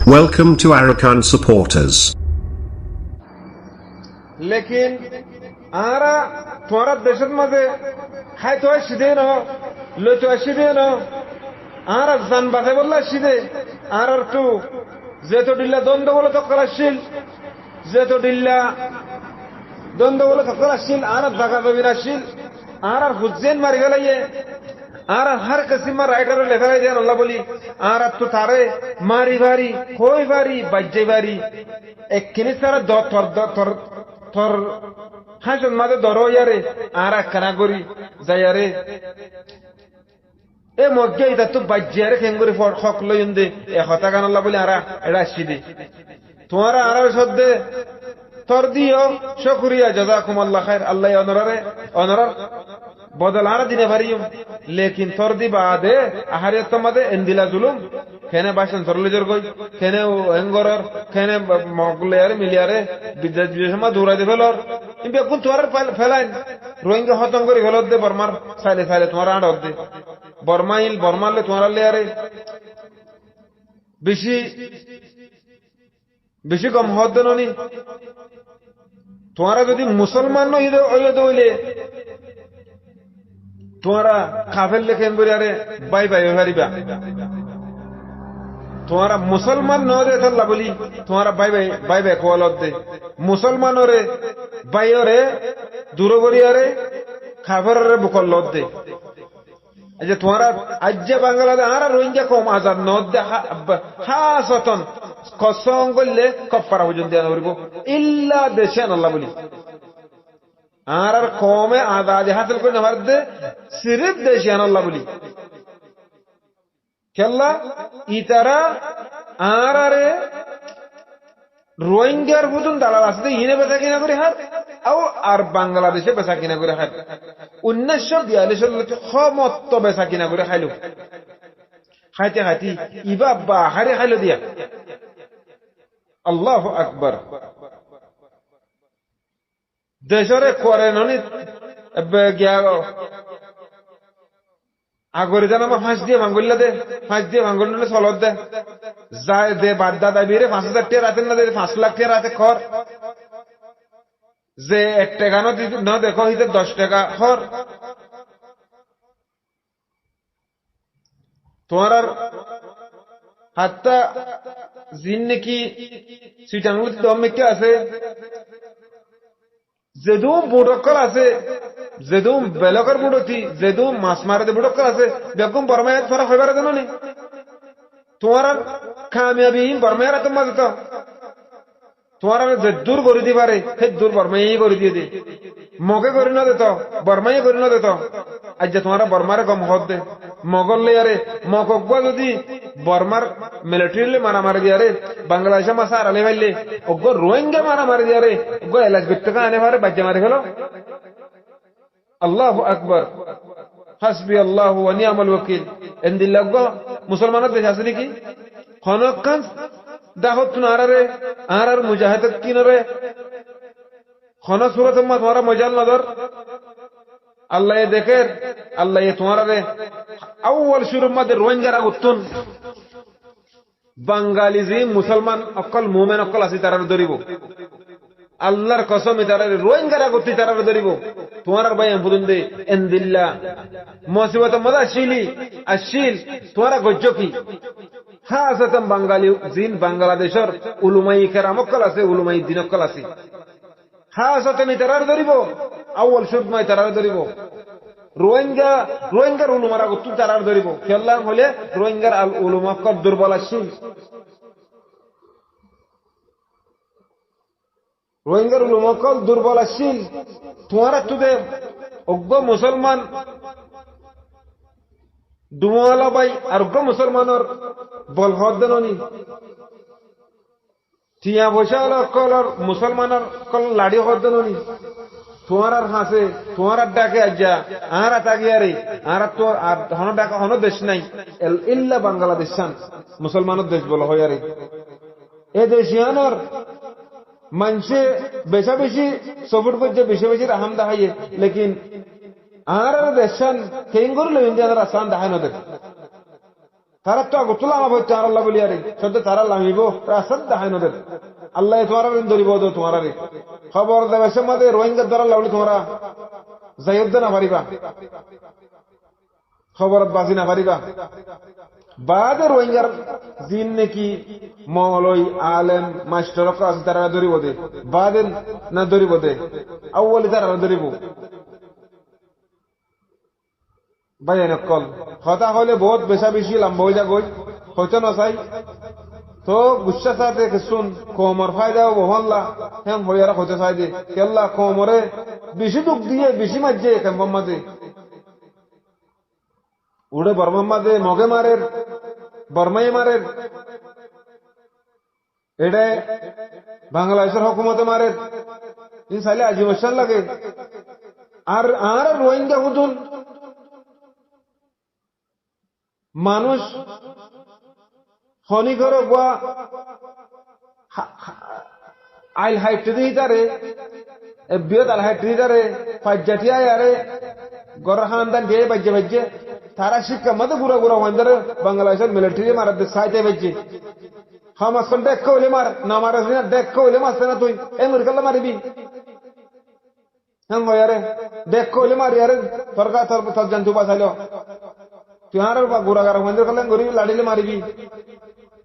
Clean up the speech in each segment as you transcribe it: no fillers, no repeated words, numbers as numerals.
Welcome to Arakan supporters. लेकिन आरा तुम्हारा देशत मध्ये खाय तो शिदे न लो तो शिदे न आरा जान बाथे बोलला शिदे आरा तू जेतो दिल्ला द्वंद्व बोलो तो कलाशील जेतो दिल्ला द्वंद्व बोलो तो कलाशील आरा जागा जमीनाशील आरा हुज्जेन मारी गेला ये आरा हर किस्म राइटर लेखा है जान अल्लाह बोली आरा तू थारे मारी बारी कोई बारी बज्जे बारी एक किनिसारा दो थर थर হাসন মাঝে ধরো ইয়ারে আর একখানা করি যাইয়ারে এ মজ্ঞে এটা তো বাজ্যারে খেঙ্গুরি হক লইন দে এ হতা গান আল্লাহ বলে আরা এটা আসি দে তোমার আর সদ্দে তর দিও শুকরিয়া জাযাকুম আল্লাহ খায়ের আল্লাহ অনরার বদল আর দিনে পারিম লেকিন তর দি বাদে আহারে তোমাদে এন্দিলা জুলুম কেনে বাসন সরলেজর গই কেনে এঙ্গরর কেনে মগলেয়ারে মিলিয়ারে বিদ্যাত বিসমা দৌড়াই দে ফেলর ইবে কোন তোর ফেলাইন রোহিঙ্গা খতম করে ফেলত দে বর্মার সাইলে সাইলে তোমার আড় দে বর্মালে তোমার লেয়ারে বেশি কম হদ ননি তোমারা যদি মুসলমান হইলে তোমারা কাফের লেখেন বলে আরে বাই বাই হারিবা তোমারা মুসলমান ন দে আল্লাহ বলি তোমারা বাই বাই কোয়ালত দে মুসলমানরে বাইরে দূরবরিয়ারে কাফেররে বুকলত দে এই যে তোমারা আজ্জে বাংলাদেশ আর রোহিঙ্গা কম আজাদ ন দে খাসতন কসম করলে কফারা পর্যন্ত দেওয়া হইব ইল্লা দেশেন আল্লাহ বলি আর কমে আজাদি হাসিল করে নেওয়ার দে সিরিফ দেশিয়ান আল্লাহ বলি খেলা ইতারা আরে রোহিঙ্গার বুঝুন দালাল আছে ইনে বেচা কিনা করে হার আর বাংলাদেশে বেচা কিনা করে হার 1942 সমস্ত বেচা কিনা করে খাইলো খাইতে ইবা বাহারে খাইলো দিয়া আল্লাহু আকবার দেশরে করে ননি আগরে জানা ফাঁস দিয়ে ভাঙ্গলে চলত দে যায় দে বাদ্দা দাবিরে 5,000 টাকা রাতেন না দে 5 লাখ টাকা রাতে খর যে 1 টাকা না দেখো হিতে 10 টাকা খর তোমার হাত্তা জিন নাকি সিটাঙ্গুত দমকে আছে যেদুম বুড়কল আছে যেদুম বেলকর বুড়তি যেদুম মাছ মারতে বুড়কল আছে বেগম বর্মায়াত ফরা হইবার জানো নি তোমার কামিয়াবি বর্মায়ার তো মজত তোমার যে দূর করে দি পারে সেই দূর বর্মাই করে দিয়ে দে মগে করে না দেত বর্মাই করে না দেত আজ যে তোমার বর্মারে গম হদ দে মগল লেয়ারে মগব যদি বর্মার মিলিটারিলে মারামারি দিয়ারে বাংলাদেশে মাসা আড়ালে ফাইলে ওগো রোহিঙ্গা মারামারি দিয়ারে ওগো এলাজ বিত্তকা আনে পারে বাজ্যা মারি ফেলো আল্লাহু আকবার হাসবি আল্লাহু ওয়া নি'মাল ওয়াকিল এন্দিল্লাহ গো মুসলমানের দেশ আছে নাকি খনকান দাহত নারারে আর মুজাহিদ কিনরে খন সুরত মা তোমার মজাল নজর আল্লাহ দেখের আল্লাহ তোমার আউয়াল শুরুর মধ্যে রোহিঙ্গারা উত্তন বাঙালি যে মুসলমান অকল মুমিন অকল আছে তারা ধরিব আল্লাহর কসম তারা রোহিঙ্গারা গতি তারা ধরিব তোমার ভাই বুদুন দে এন্দিল্লা মুসিবত মজা আসিল তোমার গজ্জ কি খাসাতান বাঙালি জিন বাংলাদেশের উলুমাই কেরাম অকল আছে উলুমাই দিন অকল আছে খাসাতান তারা ধরিব আউয়াল শুরুর মধ্যে তারা ধরিব রোহিঙ্গার উলুমারা গতি তারা ধরিব খেললাম হলে রোহিঙ্গার আল উলুমা কর দুর্বল আসিল রোহিঙ্গার উলুমকল দুর্বল আসিল তোমার তুদে অজ্ঞ মুসলমান ডুমওয়ালা বাই আর অজ্ঞ মুসলমানের বল হদ্দনি টিয়া বসা কলর মুসলমানের কল লাড়ি হদ্দনি তোমার আর হাসে তোমার আর ডাকে আজ্জা আর তাগিয়ারে আর তো আর হন ডাকা হন দেশ নাই ইল্লা বাংলাদেশ মুসলমানের দেশ বলা হয় আরে এ দেশিয়ানোর মানুষে বেশি সবুর করছে বেশি রাহাম দেখাইয়ে লেকিন আর দেশান কেঙ্গুর লইন আসান দেখায় নদের তারা তো আগতুল্লাহ আমার হচ্ছে আর আল্লাহ বলি আরে সদ্য তারা লামিব রাস্তার দেখায় নদের আল্লাহ তোমার ধরিব তোমার আরে খবর দেবে সে মাঝে রোহিঙ্গার দ্বারা লাউলি তোমরা যাইদ্দ না পারিবা খবরত বাজি না পারিবা বাদে রোহিঙ্গার জিন নাকি মৌলই আলেম মাস্টার আছে তারা ধরিব দে বাদে না ধরিব দে আউ্বালি তারা ধরিব ভাই নকল হতা হলে বহুত বেশা বেশি লম্বা হয়ে যা গই হয়তো না চাই তো গুসা চাইতে শুন কোমর ফায়দা বহল্লা হ্যাঁ হইয়ারা হতে চাই দে কেল্লা কোমরে বেশি দুঃখ দিয়ে বেশি মাঝে কেম্বম মাঝে উড়ে বর্মার মাঝে মগে মারের বর্মাই মারের এটা বাংলাদেশের হকুমতে মারের ইন চাইলে আজিবসান লাগে আর আর রোহিঙ্গা হুদুন মানুষ খনি ঘর গোয়া আইল হাইট দিই তারে বিয়ত আল হাইট দিই তারে পাজ্জাটিয়া আরে গর খানদান দিয়ে বাজ্যে বাজ্যে তারা শিক্ষা মধ্যে গুড়া গুড়া ওয়ান্দারে বাংলাদেশের মিলিটারি মারার সাইতে বাজ্যে হামাসন দেখো হলে মার না মারাস না দেখো হলে মারছে না তুই এই মুরগাল্লা মারিবি হ্যাঁ আরে দেখো হলে মারি আরে সরকার তোর জানতু বাঁচাইলো তুই আর গুড়া গাড়া ওয়ান্দার করলেন গরিব লাড়িলে মারিবি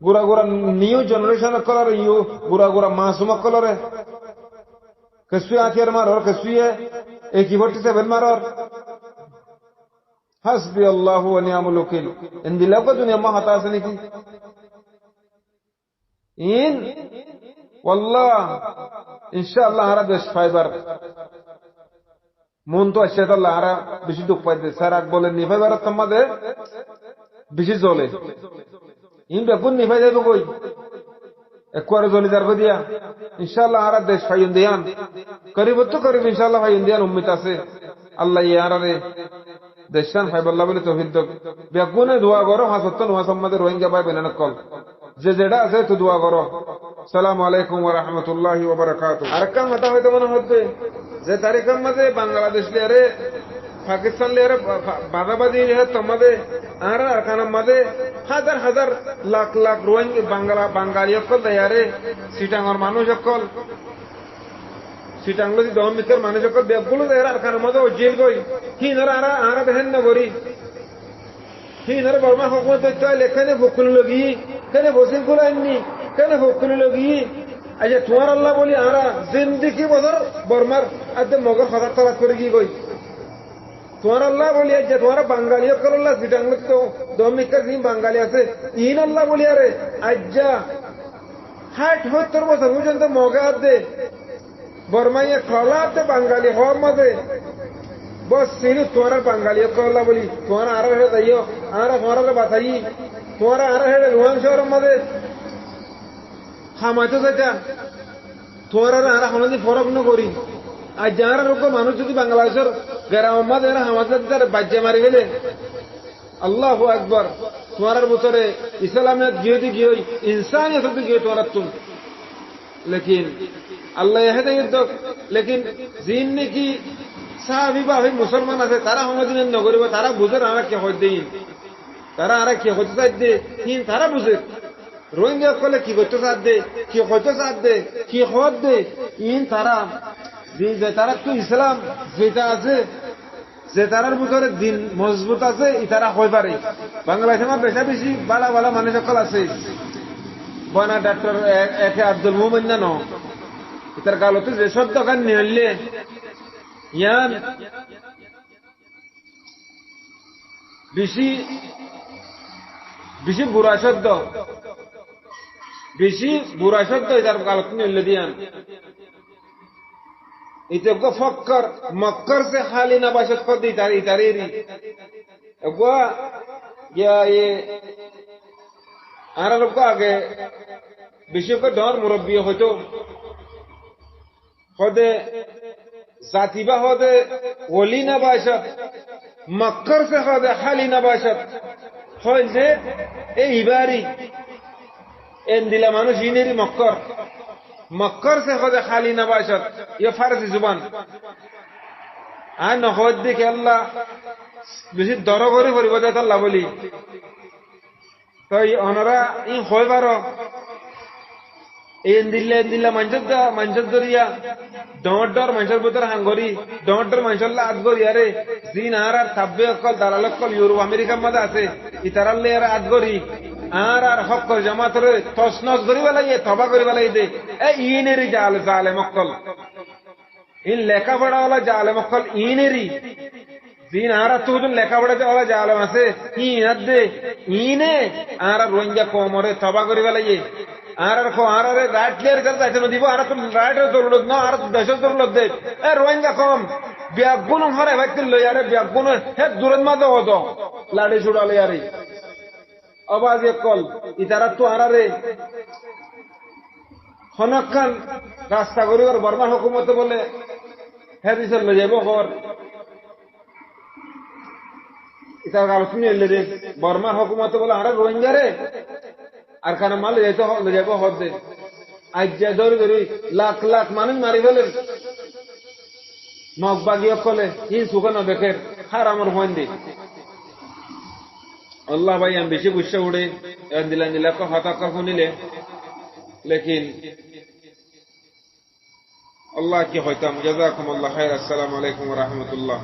গুড়া গুড়া নিউ জেনারেশন কলর ইউ গুড়া গুড়া মাসুম কলরে কেসুয়ে আখের মারর কেসুয়ে 47 মারর হাসবি আল্লাহু ওয়া নি'মাল ওয়াকিল ইনদিলাও কো দুনিয়া মা হাতা আছে নাকি ইন ওয়াল্লাহ ইনশাআল্লাহ হারা দেশ ফাইবার মন তো আছে আল্লাহ হারা বেশি দুঃখ পাইতে স্যার আক বলেন নি ফাইবার তোমাদের বেশি জ্বলে ইন বেগুন নি ফাইদাই কই একবার জ্বলি যাবে দিয়া ইনশাআল্লাহ হারা দেশ ফাইন দিয়ান করিব তো করিব ইনশাআল্লাহ ফাইন দিয়ান উম্মত আছে আল্লাহ ইয়ারারে দেশান ফাইবাল্লাহ বলে তৌফিক দাও বেগুনে দোয়া করো হাসত নোয়া সম্মাদের রোহিঙ্গা ভাই বেনান কল যে যেটা আছে তো দোয়া করো আসসালামু আলাইকুম ওয়া রাহমাতুল্লাহি ওয়া বারাকাতুহু আর কাম হতা হয়তো মনে হচ্ছে যে তারিখের মধ্যে বাংলাদেশ লিয়ারে পাকিস্তান লিয়ারে বাদাবাদি হে তোমাদের আর আরকানের মধ্যে হাজার হাজার লাখ লাখ রোহিঙ্গা বাঙালি সকল দেয়ারে সিটাঙ্গর মানুষ সকল সিটাঙ্গল যদি দম মিত্র মানুষ সকল বেগুলো দেয়ার আরকানের মধ্যে জেল গই হিনরা আরা দেখেন না করি হিনরা বর্মা হুকুমত চাইলে এখানে ভুকুল লগি কেন বসিল কুলাইনি কেন ভুকুল লগি আচ্ছা তোমার আল্লাহ বলি আরা জিন্দিগি বছর বর্মার আদে মগর হঠাৎ তলাত করে গিয়ে গই তোমার আল্লাহ বলি যে তোমার বাঙালি আল্লাহ সিটাঙ্গল তো দমিকা বাঙালি আছে ইন আল্লাহ বলি আরে আজ্জা 60-70 বছর পর্যন্ত মগা দে বর্মাইয়ে খলাতে বাঙালি হওয়ার মাঝে বস সিনু তোমার বাঙালি আল্লাহ বলি তোমার আরো হেড়ে যাইও আর তোমার বাতাই তোমার আরো হেড়ে রোহান শহরের মাঝে খামাইতো যেটা তোমার আর হামাদি ফরক ন করি আর যারা লোক মানুষ যদি বাংলাদেশের গ্রামের মাঝে হামাদের বাজ্যে মারি গেলে আল্লাহু আকবার তোমার বছরে ইসলামের গিয়ে গিয়ে ইনসানিয়ত গিয়ে তোমার তুম লেকিন আল্লাহ হেদায়েত দাও লেকিন জিন নাকি সাহাবী বা মুসলমান আছে তারা হামাদিন নগরিব তারা বুঝে আর কি হয় দেই তারা আর কি হতে চাই দে হিন তারা বুঝে রোহিঙ্গা কলে কি করতে চাই দে কি হতে চাই দে কি হত দে ইন তারা যে তারা তো ইসলাম যেটা আছে যে তারার ভিতরে দিন মজবুত আছে ইতারা হয়ে পারে বাংলাদেশে আমার বেশা বেশি বালা বালা মানুষ সকল আছে বনা ডাক্তার একে আব্দুল মোমেন না ন ইতার গালতে যে সব দোকান নিয়ে ইয়ান বেশি বেশি বুড়া শব্দ ইতার গালতে নিয়ে দিয়ান इतको फक्कर मक्कर से खाली नबाशत को दी तारी वो या ये आरा लोग को आगे विषय को डर मुरब्बी हो तो खुदे जातिबा खुदे वली नबाशत मक्कर से खुदे खाली नबाशत खुद से ए इबारी इन दिला मानो जीनेरी मक्कर मक्कर से खुद खाली नबाशत ये फारसी जुबान आन खुद देखे अल्लाह बेशी दरगरी फरिब जाता अल्लाह बोली তো অনরা ই হয় বারো এন দিল্লা মানুষের দরিয়া ডর মানুষের ভিতরে হাঙ্গরি ডর মানুষের আত গরি আরে দিন আর থাব্বে অকল দালাল অকল ইউরোপ আমেরিকার মধ্যে আছে ইতারাল্লে আর আত গরি আর হক করে জমাতরে তসনস করি বেলাই তবা করি বেলাই দে ইনেরই জালে মক্কল ইন লেখাপড়া ওলা জালে মক্কল ইনেরই দিন আর তুজন লেখাপড়া ওলা জালম আছে ইনার দে ইনে আর রোহিঙ্গা কমরে তবা করি বেলাই আর রাইট ক্লিয়ার করে যাইতে দিব আর তো রাইটের জরুরত না আর দেশের জরুরত দে রোহিঙ্গা কম ব্যাগুন হরে ভাইতে লই আরে ব্যাগুন হে দূরের মাঝে হতো লাড়ি ছুড়ালে আরে আওয়াজ কল ইতারা তো আরে হনখান রাস্তা করিবার বর্মা হুকুমত বলে হে দিছল লই যাইব খবর ইতার আলোচনা এলে রে বর্মা হুকুমত বলে আরে রোহিঙ্গা রে আর খানে মাল যেতে যাবো হদে আজ ধরি লাখ লাখ মানুষ মারি ফেলেন মগবাগিয়ে কলে ইন সুখানো দেখের হার আমার হইন দি আল্লাহ ভাই আমি বেশি বুঝতে উড়ে দিলা হতাক্কা শুনিলে লেকিন আল্লাহ কি হইতাম জাযাকুমুল্লাহ খাইর। আসসালামু আলাইকুম ওয়া রাহমাতুল্লাহ।